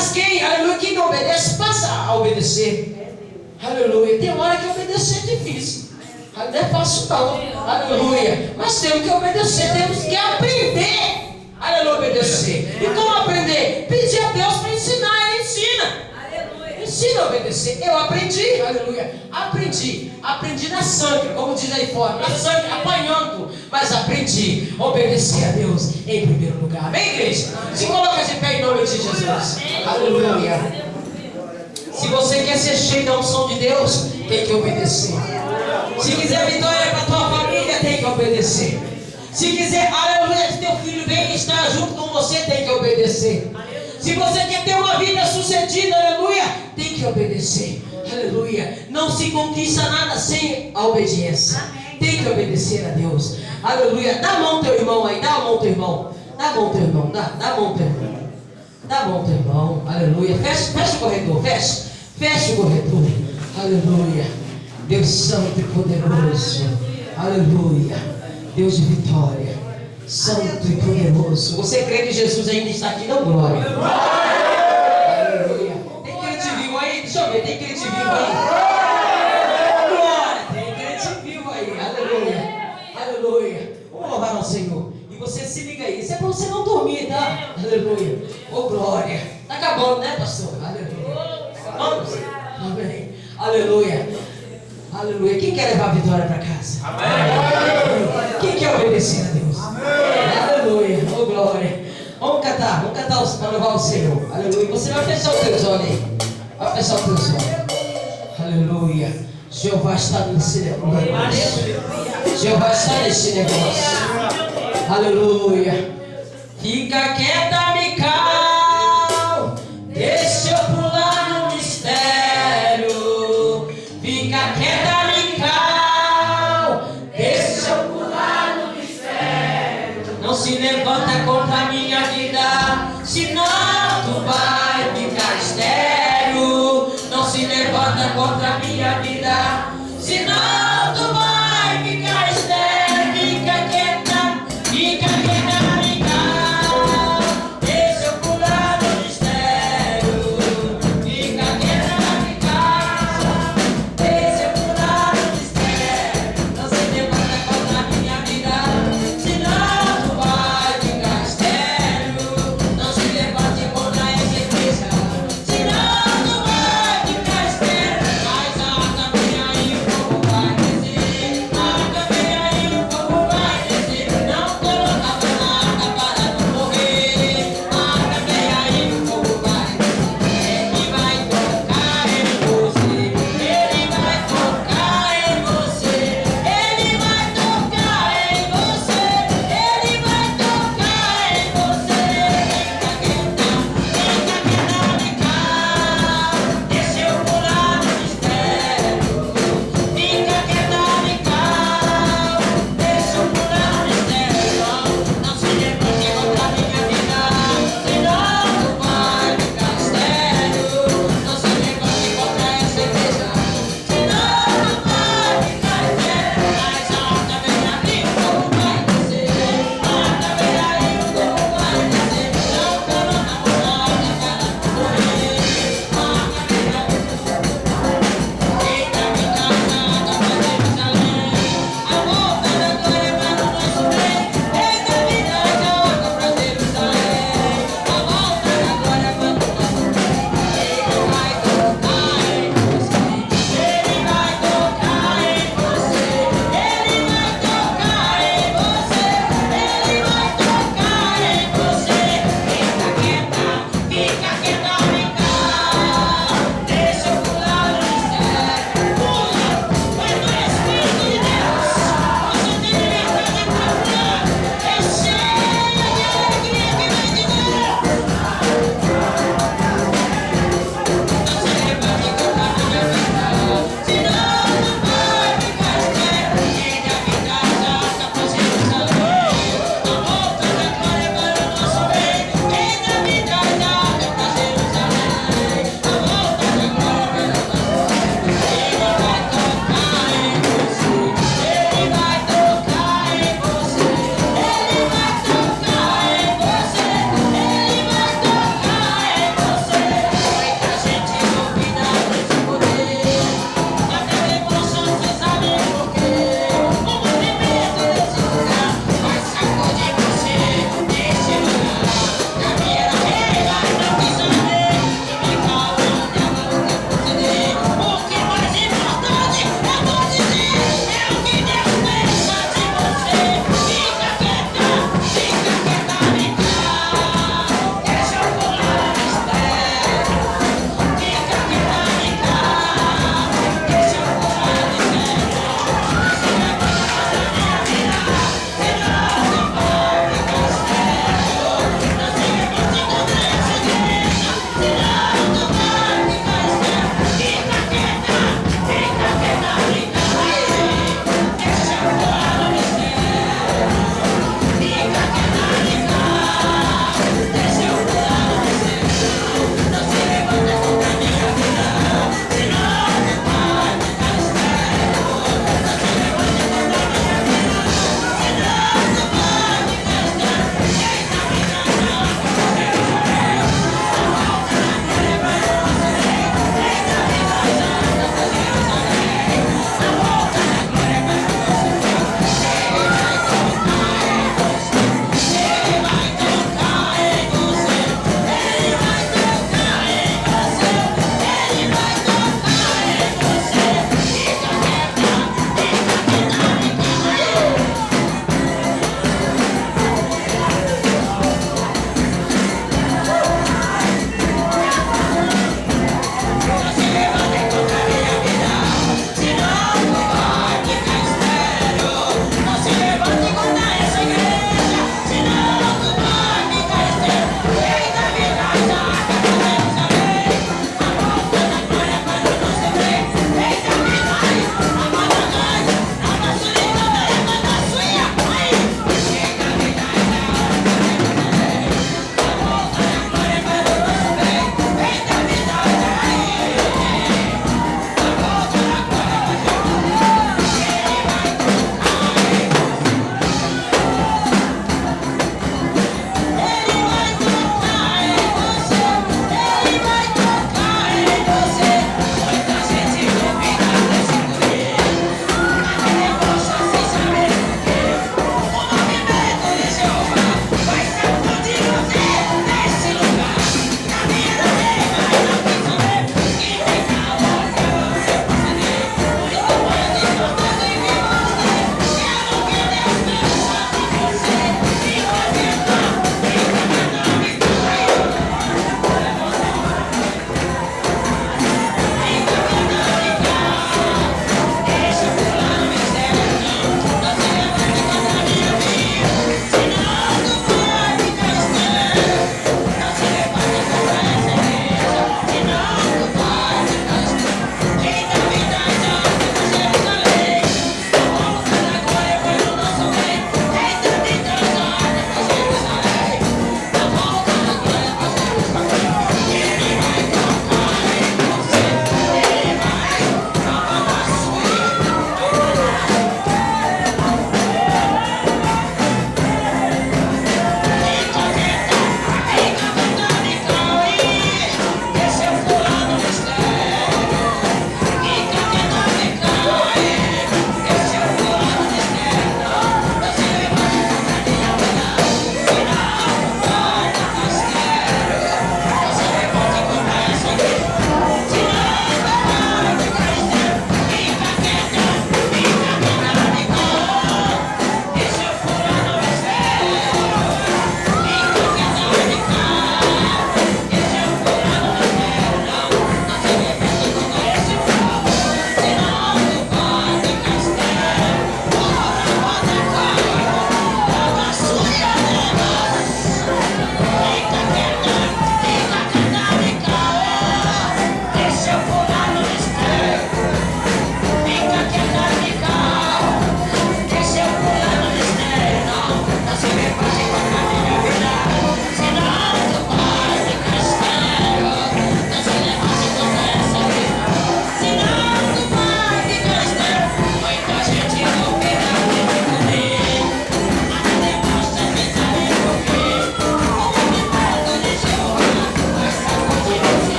Mas quem, aleluia, quem não obedece, passa a obedecer. Aleluia. Tem hora que obedecer é difícil. Não é fácil não. Aleluia. Mas temos que obedecer, temos que aprender. Aleluia, obedecer. E como aprender? Pedir a Deus para ensinar, Ele ensina. Ensina a obedecer. Eu aprendi, aleluia. Aprendi na sangue, como diz aí fora, na sangue, apanhando. Mas aprendi a obedecer a Deus em primeiro lugar. Amém, igreja? Se coloca de pé em nome de Jesus. Aleluia. Se você quer ser cheio da unção de Deus, tem que obedecer. Se quiser vitória para tua família, tem que obedecer. Se quiser, aleluia, que teu filho vem estar junto com você, tem que obedecer. Se você quer ter uma vida sucedida, aleluia, tem que obedecer. Aleluia. Não se conquista nada sem a obediência. Tem que obedecer a Deus. Aleluia. Dá a mão teu irmão aí, dá a mão teu irmão. Dá a mão teu irmão, dá a mão teu irmão. Dá a mão teu irmão. Aleluia. Fecha o corredor, fecha o corredor. Aleluia. Deus santo e poderoso. Aleluia. Deus de vitória. Santo e poderoso. Você crê que Jesus ainda está aqui? Não, glória. Aleluia. Tem crente vivo aí? Deixa eu ver. Tem crente vivo aí? Glória. Tem crente vivo aí. Aleluia. Aleluia. Vamos louvar ao Senhor. E você se liga aí. Isso é para você não dormir, tá? Aleluia. Oh, glória. Está acabando, né, pastor? Aleluia. Está acabando? Amém. Aleluia. Aleluia. Quem quer levar a vitória para casa? Amém. Quem quer obedecer a Deus? Amém. Aleluia. Oh, glória. Vamos cantar para louvar o Senhor. Aleluia. Você vai fechar os teus olhos aí. Vai fechar os teus olhos. Aleluia. Jeová está nesse negócio. Jeová está nesse negócio. Aleluia. Fica quieta, Mical. Deixa eu pular no mistério. Fica quieta, Mical. Deixa eu pular no mistério. Não se levanta contra a minha vida, senão tu vai ficar estéril. Não se levanta contra a minha vida, senão tu vai ficar estéril. Fica quieta, Mical. Deixa eu pular no mistério. Fica quieta, Mical. Deixa eu pular no mistério. Não se levanta contra a minha vida, senão tu vai ficar estéril. Não se levante contra essa igreja, senão tu vai ficar estéril. Mais alta,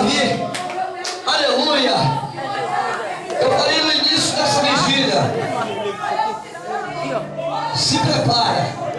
Davi. Aleluia. Eu falei no início dessa vigília. Se prepara.